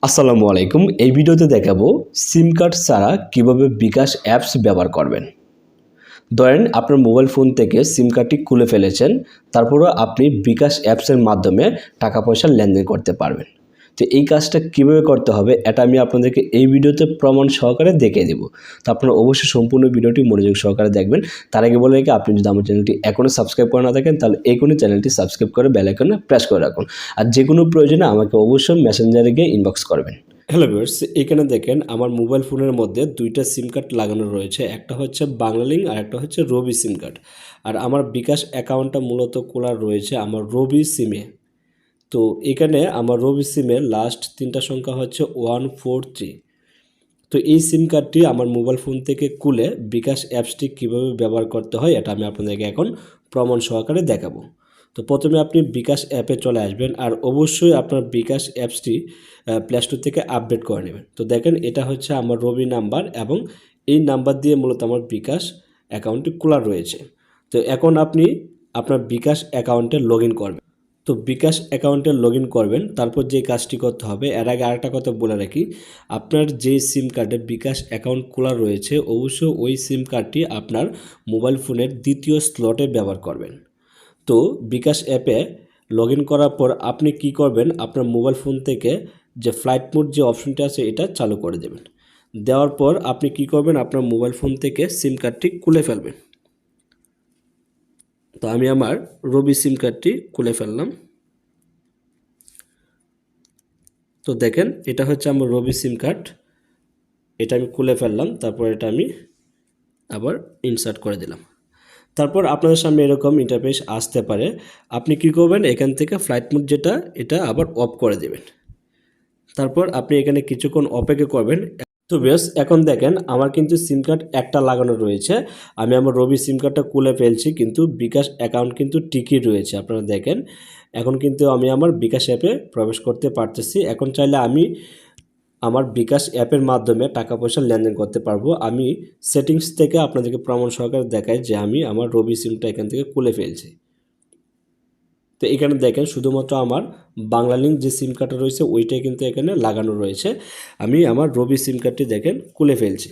আসসালামু আলাইকুম। এই ভিডিওতে দেখাবো সিম কার্ড ছাড়া কিভাবে বিকাশ অ্যাপস ব্যবহার করবেন। ধরেন আপনার মোবাইল ফোন থেকে সিম কার্ডটি খুলে ফেলেছেন, তারপরও আপনি বিকাশ অ্যাপসের মাধ্যমে টাকা পয়সা লেনদেন করতে পারবেন। তো এই কাজটা কিভাবে করতে হবে এটা আমি আপনাদেরকে এই ভিডিওতে প্রমাণ সহকারে দেখিয়ে দেব। তো আপনারা অবশ্যই সম্পূর্ণ ভিডিওটি মনোযোগ সহকারে দেখবেন। তার আগে বলে রাখি, আপনি যদি আমার চ্যানেলটি এখনও সাবস্ক্রাইব করে না থাকেন তাহলে এখনই চ্যানেলটি সাবস্ক্রাইব করে বেল আইকনে প্রেস করে রাখুন। আর যে কোনো প্রয়োজনে আমাকে অবশ্যই মেসেঞ্জারে গিয়ে ইনবক্স করবেন। হ্যালো ভিউয়ার্স, এখানে দেখেন আমার মোবাইল ফোনের মধ্যে দুইটা সিম কার্ড লাগানো রয়েছে। একটা হচ্ছে বাংলালিংক আর একটা হচ্ছে রবি সিম কার্ড। আর আমার বিকাশ অ্যাকাউন্টটা মূলত খোলা রয়েছে আমার রবি সিমে। তো এখানে আমার রবি সিমের লাস্ট তিনটা সংখ্যা হচ্ছে 143। তো এই সিম কার্ডটি আমার মোবাইল ফোন থেকে খুলে বিকাশ অ্যাপসটি কীভাবে ব্যবহার করতে হয় এটা আমি আপনাদেরকে এখন প্রমাণ সহকারে দেখাবো। তো প্রথমে আপনি বিকাশ অ্যাপে চলে আসবেন, আর অবশ্যই আপনার বিকাশ অ্যাপসটি প্লে স্টোর থেকে আপডেট করে নেবেন। তো দেখেন এটা হচ্ছে আমার রবি নাম্বার এবং এই নাম্বার দিয়ে মূলত আমার বিকাশ অ্যাকাউন্টটি খোলা রয়েছে। তো এখন আপনি আপনার বিকাশ অ্যাকাউন্টে লগ ইন করবেন। তো বিকাশ অ্যাকাউন্টে লগ ইন করবেন, তারপর যে কাজটি করতে হবে, এর আগে আরেকটা কথা বলে রাখি, আপনার যে সিম কার্ডে বিকাশ অ্যাকাউন্ট খোলা রয়েছে অবশ্যই ওই সিম কার্ডটি আপনার মোবাইল ফোনের দ্বিতীয় স্লটে ব্যবহার করবেন। তো বিকাশ অ্যাপে লগ ইন করার পর আপনি কি করবেন, আপনার মোবাইল ফোন থেকে যে ফ্লাইট মোড যে অপশনটা আছে এটা চালু করে দেবেন। দেওয়ার পর আপনি কি করবেন, আপনার মোবাইল ফোন থেকে সিম কার্ডটি খুলে ফেলবেন। তো আমি আমার রবি সিম কার্ডটি খুলে ফেললাম। তো দেখেন এটা হচ্ছে আমার রবি সিম কার্ড, এটা আমি খুলে ফেললাম। তারপর এটা আমি আবার ইনসার্ট করে দিলাম। তারপর আপনাদের সামনে এরকম ইন্টারফেস আসতে পারে। আপনি কি করবেন, এখান থেকে ফ্লাইট মোড যেটা এটা আবার অফ করে দেবেন। তারপর আপনি এখানে কিছুক্ষণ অপেক্ষা করবেন। তো বেশ, এখন দেখেন আমার কিন্তু সিম কার্ড একটা লাগানো রয়েছে। আমি আমার রবি সিম কার্ডটা খুলে ফেলছি, কিন্তু বিকাশ অ্যাকাউন্ট কিন্তু টিকি রয়েছে। আপনারা দেখেন এখন কিন্তু আমি আমার বিকাশ অ্যাপে প্রবেশ করতে পারতেছি। এখন চাইলে আমি আমার বিকাশ অ্যাপের মাধ্যমে টাকা পয়সা লেনদেন করতে পারবো। আমি সেটিংস থেকে আপনাদেরকে প্রমাণ সহকারে দেখাই যে আমি আমার রবি সিমটা এখান থেকে খুলে ফেলছি। তো এখানে দেখেন শুধুমাত্র আমার বাংলালিংক যে সিম কার্ডটা রয়েছে ওইটাই কিন্তু এখানে লাগানো রয়েছে। আমি আমার রবি সিম কার্ডটি দেখেন খুলে ফেলছি।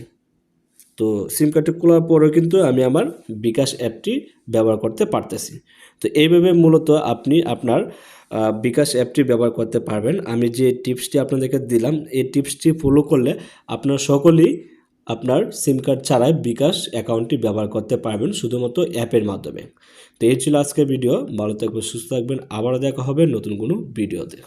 তো সিম কার্ডটি খোলার পরেও কিন্তু আমি আমার বিকাশ অ্যাপটি ব্যবহার করতে পারতেছি। তো এইভাবে মূলত আপনি আপনার বিকাশ অ্যাপটি ব্যবহার করতে পারবেন। আমি যে টিপসটি আপনাদেরকে দিলাম এই টিপসটি ফলো করলে আপনার সকলেই আপনার সিম কার্ড ছাড়াই বিকাশ অ্যাকাউন্টটি ব্যবহার করতে পারবেন শুধুমাত্র অ্যাপের মাধ্যমে। তো এই ছিল আজকের ভিডিও। ভালো থাকবেন, সুস্থ থাকবেন, আবারও দেখা হবে নতুন কোনো ভিডিওতে।